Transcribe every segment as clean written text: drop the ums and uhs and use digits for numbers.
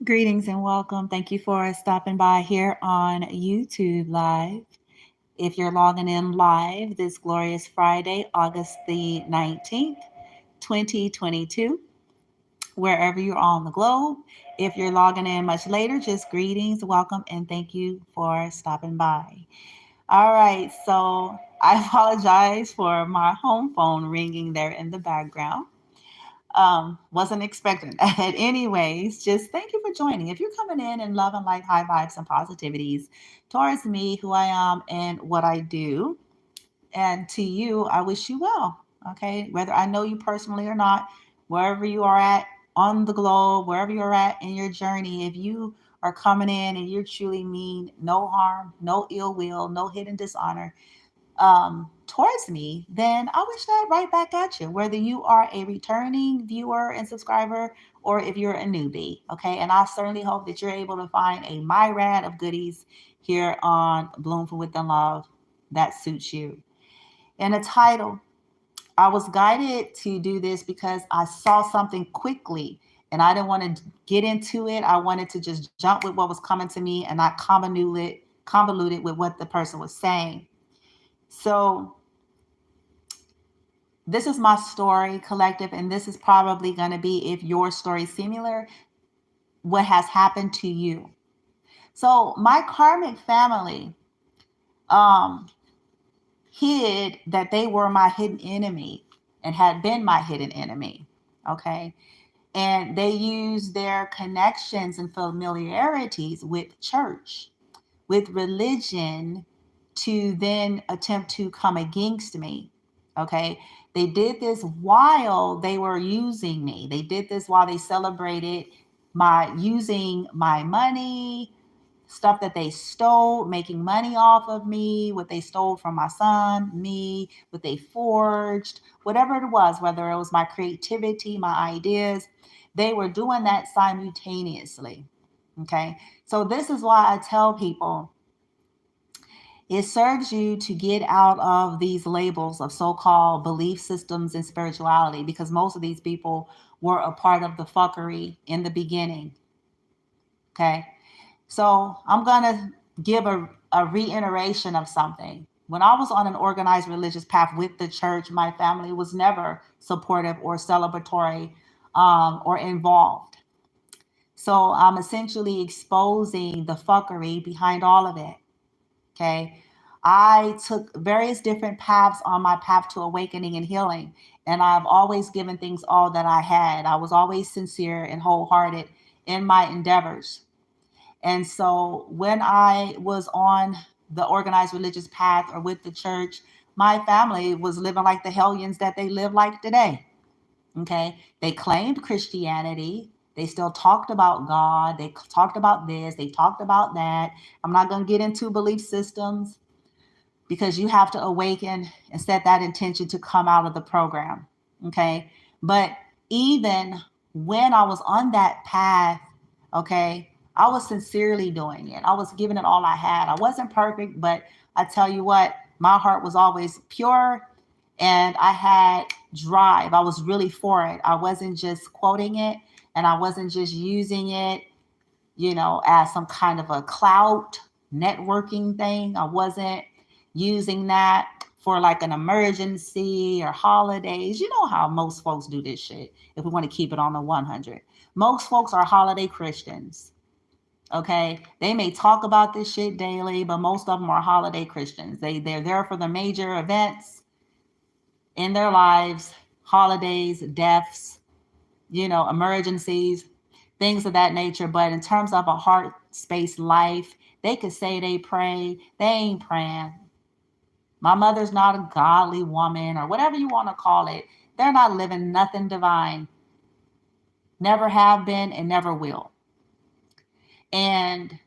Greetings and welcome. Thank you for stopping by here on YouTube Live. If you're logging in live this glorious Friday, August the 19th, 2022, wherever you're on the globe. If you're logging in much later, just greetings, welcome, and thank you for stopping by. All right, so I apologize for my home phone ringing there in the background. Wasn't expecting that. Anyways, just thank you for joining. If you're coming in and loving like high vibes and positivities towards me, who I am, and what I do, and to you, I wish you well. Okay, whether I know you personally or not, wherever you are at on the globe, wherever you're at in your journey, if you are coming in and you truly mean no harm, no ill will, no hidden dishonor, towards me, then I wish that right back at you, whether you are a returning viewer and subscriber or if you're a newbie. Okay. And I certainly hope that you're able to find a myriad of goodies here on Bloom from Within Love that suits you. And a title, I was guided to do this because I saw something quickly and I didn't want to get into it. I wanted to just jump with what was coming to me and not convoluted with what the person was saying. So this is my story collective, and this is probably going to be, if your story is similar, what has happened to you. So my karmic family um, hid that they were my hidden enemy and had been my hidden enemy. Okay. And they used their connections and familiarities with church, with religion, to then attempt to come against me. Okay. They did this while they were using me. They did this while they celebrated my using my money, stuff that they stole, making money off of me, what they stole from my son, me, what they forged, whatever it was, whether it was my creativity, my ideas, they were doing that simultaneously. Okay. So this is why I tell people, it serves you to get out of these labels of so-called belief systems and spirituality, because most of these people were a part of the fuckery in the beginning. Okay. So I'm going to give a reiteration of something. When I was on an organized religious path with the church, my family was never supportive or celebratory or involved. So I'm essentially exposing the fuckery behind all of it. Okay. I took various different paths on my path to awakening and healing, and I've always given things all that I had. I was always sincere and wholehearted in my endeavors. And so when I was on the organized religious path or with the church, my family was living like the hellions that they live like today. Okay. They claimed Christianity. They still talked about God. They talked about this. They talked about that. I'm not going to get into belief systems because you have to awaken and set that intention to come out of the program. Okay. But even when I was on that path, okay, I was sincerely doing it. I was giving it all I had. I wasn't perfect, but I tell you what, my heart was always pure and I had drive. I was really for it. I wasn't just quoting it and I wasn't just using it, as some kind of a clout networking thing. I wasn't using that for like an emergency or holidays. You know how most folks do this shit, if we want to keep it on the 100. Most folks are holiday Christians. Okay. They may talk about this shit daily, but most of them are holiday Christians. They're there for the major events in their lives, holidays, deaths, emergencies, things of that nature. But in terms of a heart space life, they could say they pray, they ain't praying. My mother's not a godly woman or whatever you want to call it. They're not living nothing divine. Never have been and never will. And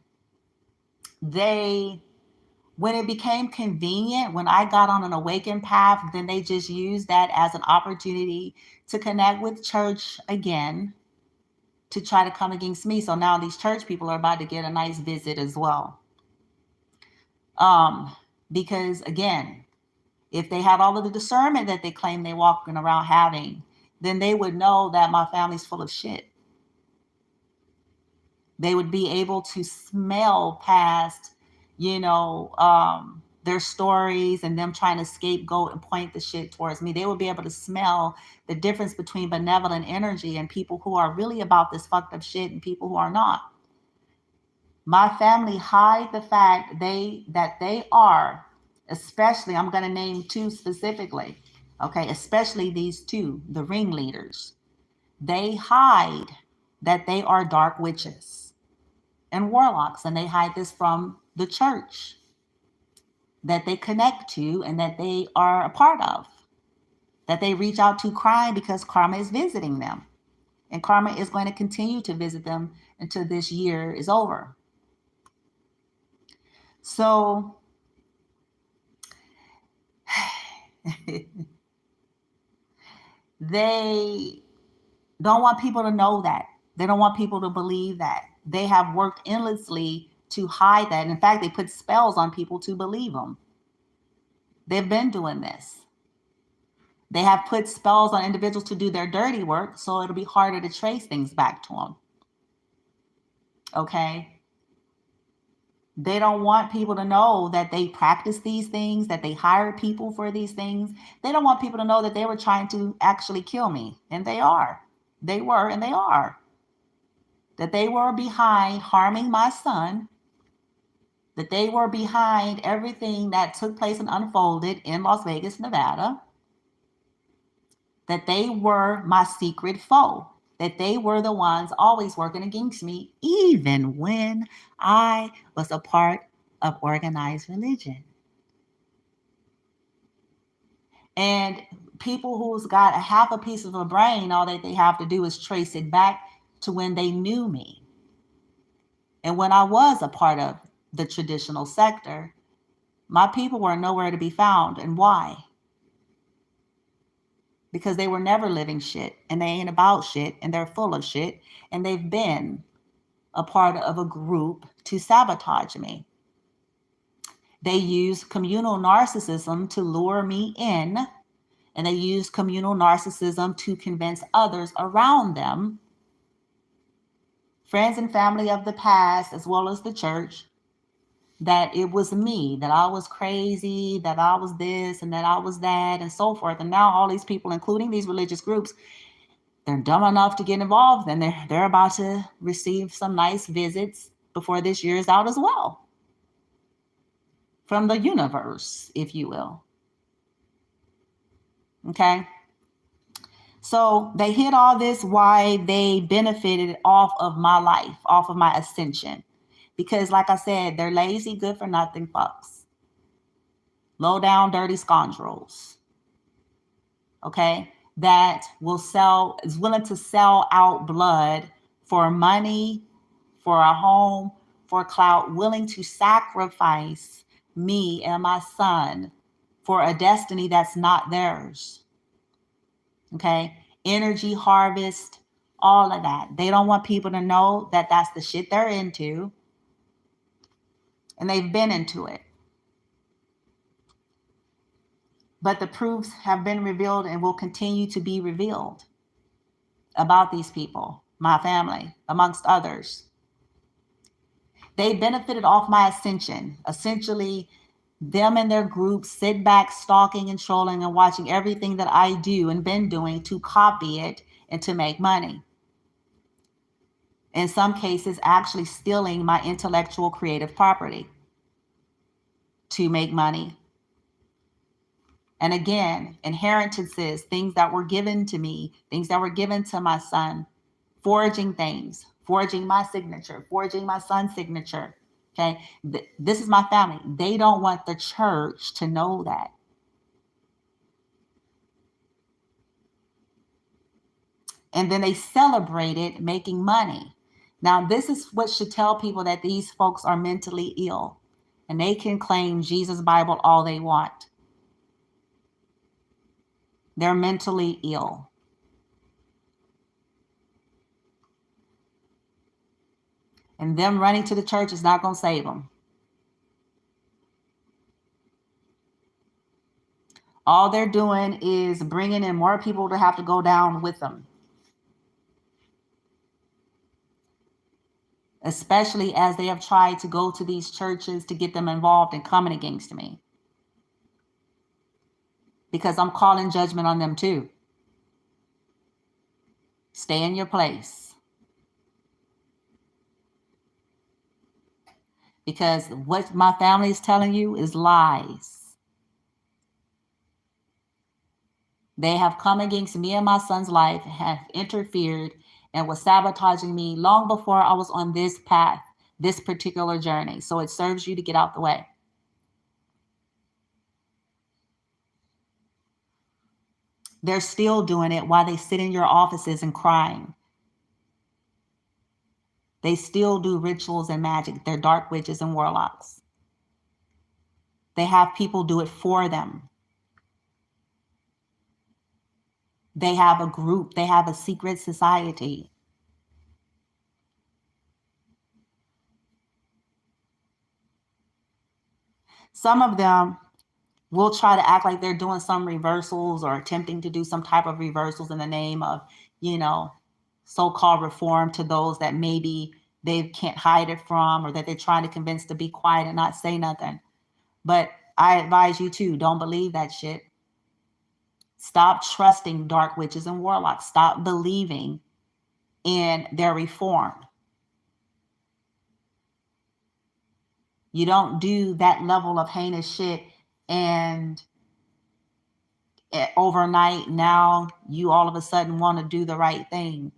when it became convenient, when I got on an awakened path, then they just used that as an opportunity to connect with church again, to try to come against me. So now these church people are about to get a nice visit as well. Because again, if they had all of the discernment that they claim they walking around having, then they would know that my family's full of shit. They would be able to smell past, their stories and them trying to scapegoat and point the shit towards me. They would be able to smell the difference between benevolent energy and people who are really about this fucked up shit and people who are not. My family hide the fact that they are, especially, I'm going to name two specifically, okay, especially these two, the ringleaders. They hide that they are dark witches and warlocks, and they hide this from the church that they connect to and that they are a part of, that they reach out to crying because karma is visiting them. And karma is going to continue to visit them until this year is over. So they don't want people to know that. They don't want people to believe that. They have worked endlessly to hide that. In fact, they put spells on people to believe them. They've been doing this. They have put spells on individuals to do their dirty work, so it'll be harder to trace things back to them. Okay? They don't want people to know that they practice these things, that they hire people for these things. They don't want people to know that they were trying to actually kill me. And they are. They were and they are. That they were behind harming my son. That they were behind everything that took place and unfolded in Las Vegas, Nevada. That they were my secret foe. That they were the ones always working against me, even when I was a part of organized religion. And people who's got a half a piece of a brain, all that they have to do is trace it back to when they knew me. And when I was a part of the traditional sector, my people were nowhere to be found. And why? Because they were never living shit, and they ain't about shit, and they're full of shit, and they've been a part of a group to sabotage me. They use communal narcissism to lure me in, and they use communal narcissism to convince others around them, friends and family of the past, as well as the church, that it was me, that I was crazy, that I was this and that I was that, and so forth. And now all these people, including these religious groups, they're dumb enough to get involved, and they're about to receive some nice visits before this year is out as well. From the universe, if you will. Okay? So they hid all this why they benefited off of my life, off of my ascension. Because like I said, they're lazy, good for nothing fucks. Low down, dirty scoundrels. Okay? That is willing to sell out blood for money, for a home, for clout, willing to sacrifice me and my son for a destiny that's not theirs. Okay? Energy harvest, all of that. They don't want people to know that that's the shit they're into. And they've been into it. But the proofs have been revealed and will continue to be revealed about these people, my family, amongst others. They benefited off my ascension. Essentially, them and their groups sit back, stalking and trolling and watching everything that I do and been doing to copy it and to make money. In some cases, actually stealing my intellectual creative property to make money. And again, inheritances, things that were given to me, things that were given to my son, forging things, forging my signature, forging my son's signature. Okay, this is my family. They don't want the church to know that. And then they celebrate it making money. Now, this is what should tell people that these folks are mentally ill, and they can claim Jesus Bible all they want. They're mentally ill. And them running to the church is not going to save them. All they're doing is bringing in more people to have to go down with them. especially as they have tried to go to these churches to get them involved and coming against me. Because I'm calling judgment on them too. Stay in your place. Because what my family is telling you is lies. They have come against me and my son's life, have interfered, and was sabotaging me long before I was on this path, this particular journey. So it serves you to get out the way. They're still doing it while they sit in your offices and crying. They still do rituals and magic. They're dark witches and warlocks. They have people do it for them. They have a group. They have a secret society. Some of them will try to act like they're doing some reversals or attempting to do some type of reversals in the name of, so-called reform to those that maybe they can't hide it from, or that they're trying to convince to be quiet and not say nothing. But I advise you to don't believe that shit. Stop trusting dark witches and warlocks. Stop believing in their reform. You don't do that level of heinous shit and overnight now you all of a sudden want to do the right thing.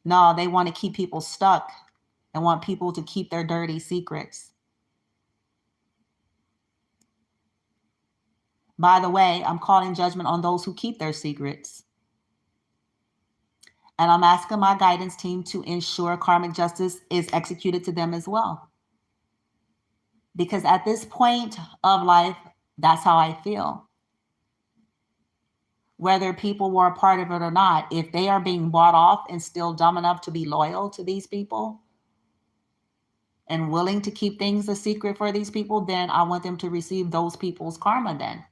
No, they want to keep people stuck and want people to keep their dirty secrets. By the way, I'm calling judgment on those who keep their secrets. And I'm asking my guidance team to ensure karmic justice is executed to them as well. Because at this point of life, that's how I feel. Whether people were a part of it or not, if they are being bought off and still dumb enough to be loyal to these people and willing to keep things a secret for these people, then I want them to receive those people's karma then.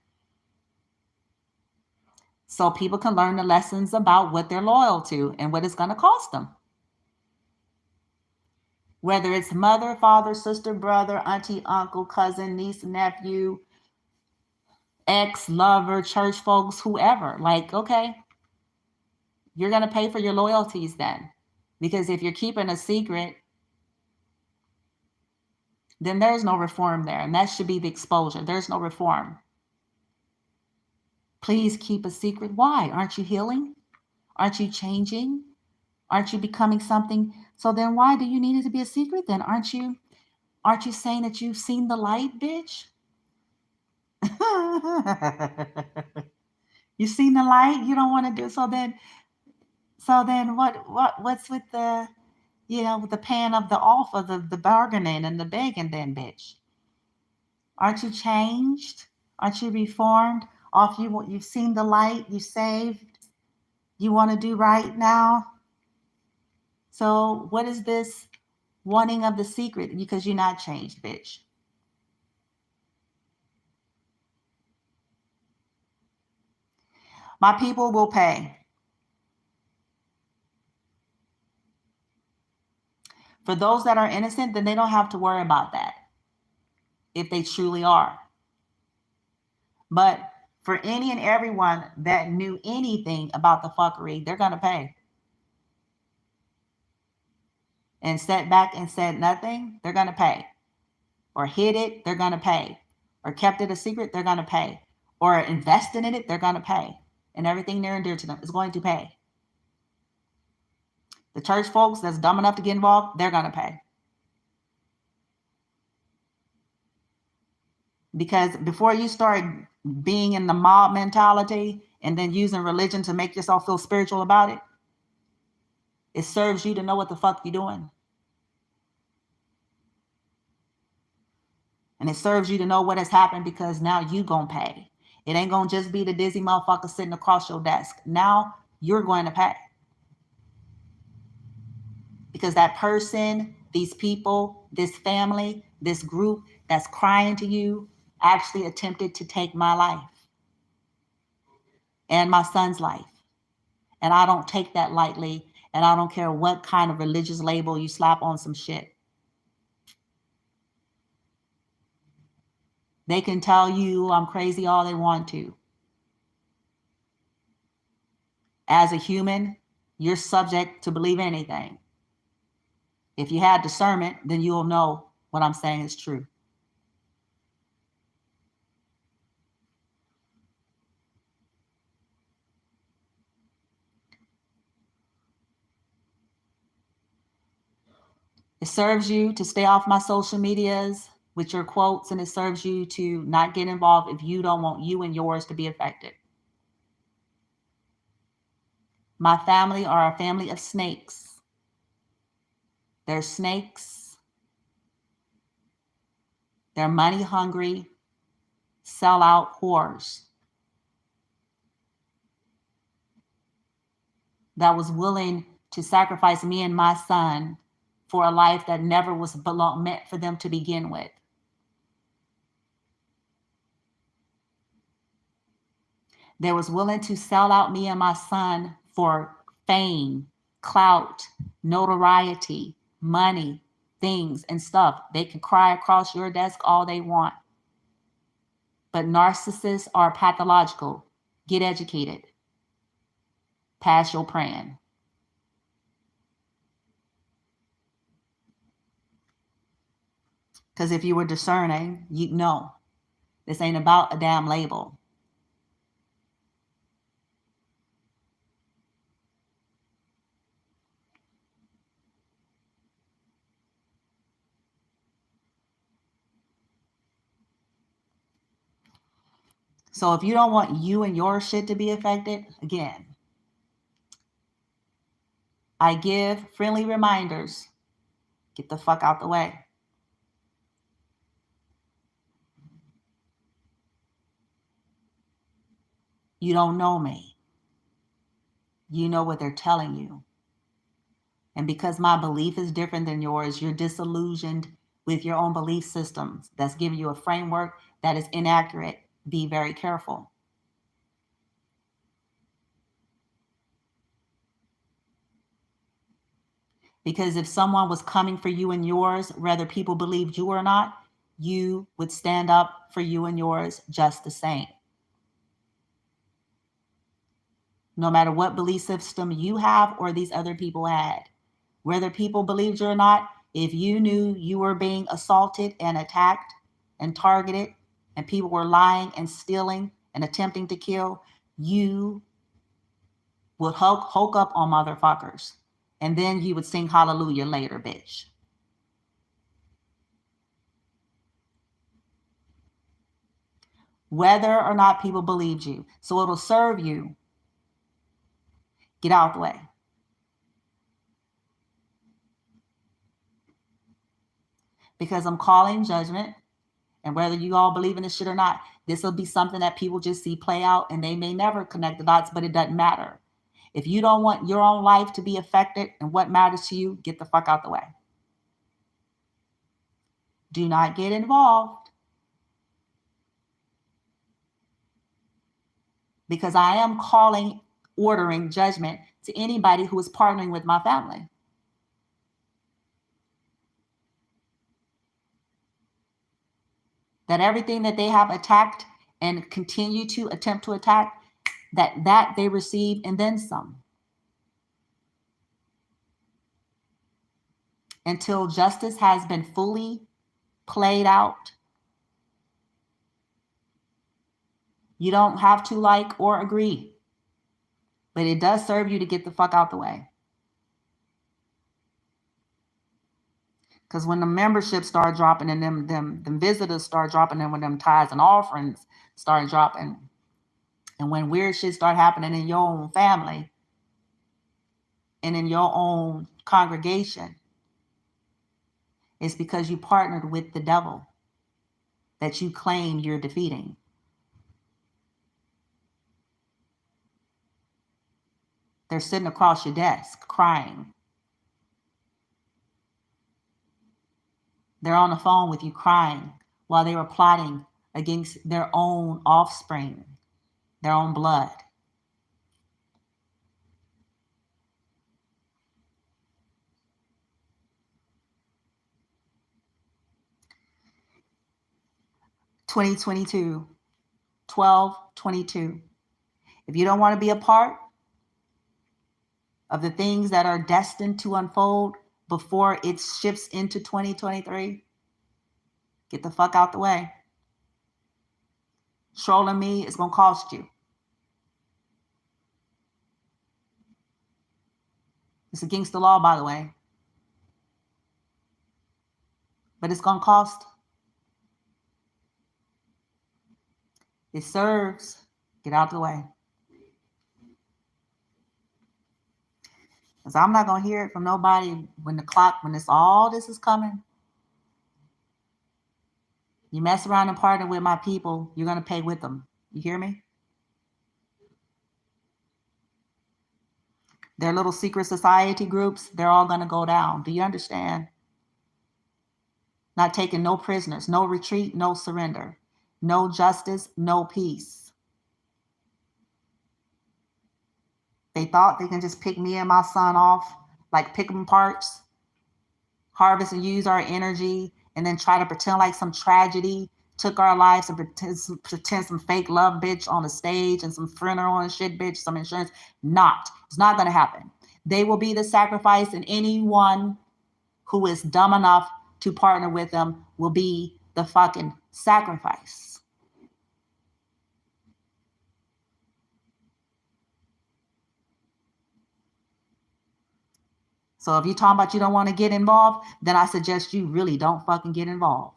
So people can learn the lessons about what they're loyal to and what it's going to cost them. Whether it's mother, father, sister, brother, auntie, uncle, cousin, niece, nephew, ex, lover, church folks, whoever. Like, okay, you're going to pay for your loyalties then. Because if you're keeping a secret, then there's no reform there. And that should be the exposure. There's no reform. Please keep a secret. Why? Aren't you healing? Aren't you changing? Aren't you becoming something? So then why do you need it to be a secret then? Aren't you saying that you've seen the light, bitch? You seen the light? You don't want to do so then what's with the with the paying of the offer, the bargaining and the begging then, bitch? Aren't you changed? Aren't you reformed? You've seen the light, you saved, you want to do right now. So what is this wanting of the secret? Because you're not changed, bitch. My people will pay. For those that are innocent, then they don't have to worry about that if they truly are. But for any and everyone that knew anything about the fuckery, they're going to pay. And sat back and said nothing, they're going to pay. Or hid it, they're going to pay. Or kept it a secret, they're going to pay. Or invested in it, they're going to pay. And everything near and dear to them is going to pay. The church folks that's dumb enough to get involved, they're going to pay. Because before you start being in the mob mentality and then using religion to make yourself feel spiritual about it, it serves you to know what the fuck you're doing. And it serves you to know what has happened, because now you gonna pay. It ain't gonna just be the dizzy motherfucker sitting across your desk. Now you're going to pay. Because that person, these people, this family, this group that's crying to you actually attempted to take my life and my son's life. And I don't take that lightly. And I don't care what kind of religious label you slap on some shit. They can tell you I'm crazy all they want to. As a human, you're subject to believe anything. If you had discernment, then you'll know what I'm saying is true. It serves you to stay off my social medias with your quotes, and it serves you to not get involved if you don't want you and yours to be affected. My family are a family of snakes. They're snakes. They're money hungry, sellout whores that was willing to sacrifice me and my son for a life that never was meant for them to begin with. They was willing to sell out me and my son for fame, clout, notoriety, money, things and stuff. They can cry across your desk all they want. But narcissists are pathological. Get educated. Pass your praying. Because if you were discerning, you'd know. This ain't about a damn label. So if you don't want you and your shit to be affected, again, I give friendly reminders. Get the fuck out the way. You don't know me. You know what they're telling you. And because my belief is different than yours, you're disillusioned with your own belief systems that's giving you a framework that is inaccurate. Be very careful. Because if someone was coming for you and yours, whether people believed you or not, you would stand up for you and yours just the same. No matter what belief system you have or these other people had. Whether people believed you or not, if you knew you were being assaulted and attacked and targeted, and people were lying and stealing and attempting to kill, you would hulk up on motherfuckers. And then you would sing hallelujah later, bitch. Whether or not people believed you. So it'll serve you. Get out the way. Because I'm calling judgment. And whether you all believe in this shit or not, this will be something that people just see play out, and they may never connect the dots, but it doesn't matter. If you don't want your own life to be affected and what matters to you, get the fuck out the way. Do not get involved. Because I am ordering judgment to anybody who is partnering with my family. That everything that they have attacked and continue to attempt to attack, that they receive and then some. Until justice has been fully played out. You don't have to like or agree, but it does serve you to get the fuck out the way. Because when the memberships start dropping and them visitors start dropping, and when them tithes and offerings start dropping, and when weird shit start happening in your own family and in your own congregation, it's because you partnered with the devil that you claim you're defeating. They're sitting across your desk crying. They're on the phone with you crying while they were plotting against their own offspring, their own blood. 2022, 12/22. If you don't want to be a part of the things that are destined to unfold before it shifts into 2023, get the fuck out the way. Trolling me is going to cost you. It's against the law, by the way. But it's going to cost. It serves. Get out the way. Because I'm not going to hear it from nobody when all this is coming. You mess around and partner with my people, you're going to pay with them. You hear me? Their little secret society groups, they're all going to go down. Do you understand? Not taking no prisoners, no retreat, no surrender, no justice, no peace. They thought they can just pick me and my son off, like pick them parts, harvest and use our energy, and then try to pretend like some tragedy took our lives and pretend some fake love bitch on the stage and some funeral and shit bitch, some insurance. It's not going to happen. They will be the sacrifice, and anyone who is dumb enough to partner with them will be the fucking sacrifice. So if you're talking about you don't want to get involved, then I suggest you really don't fucking get involved.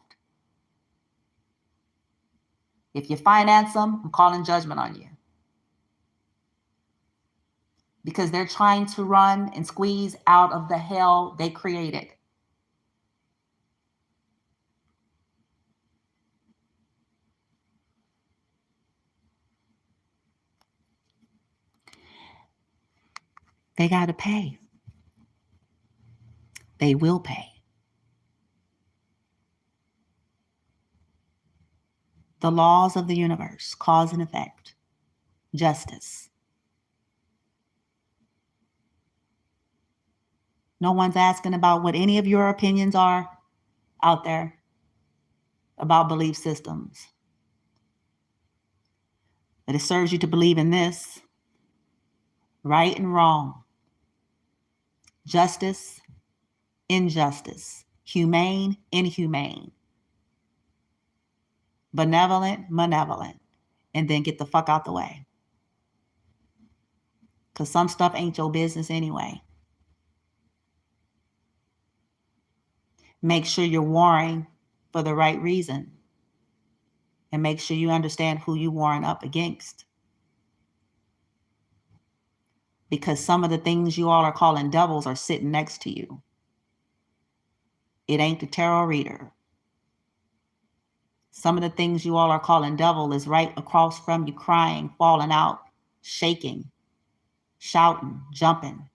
If you finance them, I'm calling judgment on you. Because they're trying to run and squeeze out of the hell they created. They got to pay. They will pay. The laws of the universe, cause and effect, justice. No one's asking about what any of your opinions are out there about belief systems. But it serves you to believe in this, right and wrong, justice, injustice, humane, inhumane, benevolent, malevolent, and then get the fuck out the way. Because some stuff ain't your business anyway. Make sure you're warring for the right reason. And make sure you understand who you're warring up against. Because some of the things you all are calling devils are sitting next to you. It ain't the tarot reader. Some of the things you all are calling devil is right across from you, crying, falling out, shaking, shouting, jumping,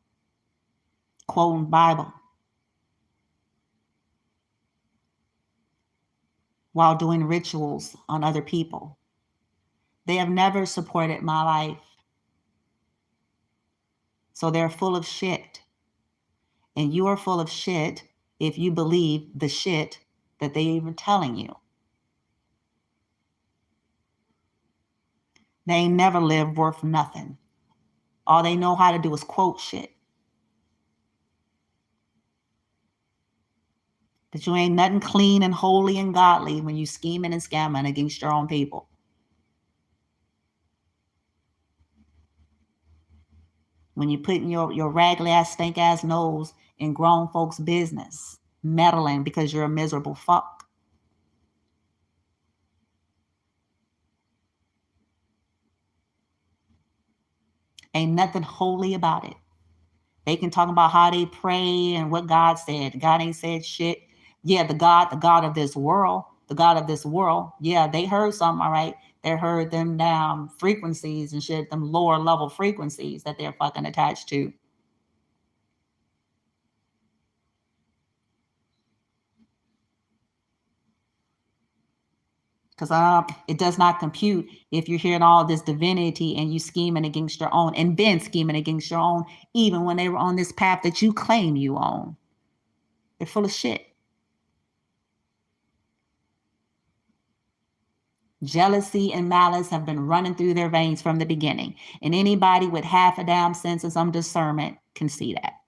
quoting Bible, while doing rituals on other people. They have never supported my life. So they're full of shit. And you are full of shit if you believe the shit that they're even telling you. They ain't never lived worth nothing. All they know how to do is quote shit. That you ain't nothing clean and holy and godly when you scheming and scamming against your own people. When you putting your raggedy ass, stink ass nose in grown folks' business, meddling because you're a miserable fuck. Ain't nothing holy about it. They can talk about how they pray and what God said. God ain't said shit. Yeah, the God of this world, yeah, they heard something, all right. They heard them damn frequencies and shit, them lower level frequencies that they're fucking attached to. Because it does not compute if you're hearing all this divinity and you scheming against your own and been scheming against your own, even when they were on this path that you claim you own. They're full of shit. Jealousy and malice have been running through their veins from the beginning. And anybody with half a damn sense of some discernment can see that.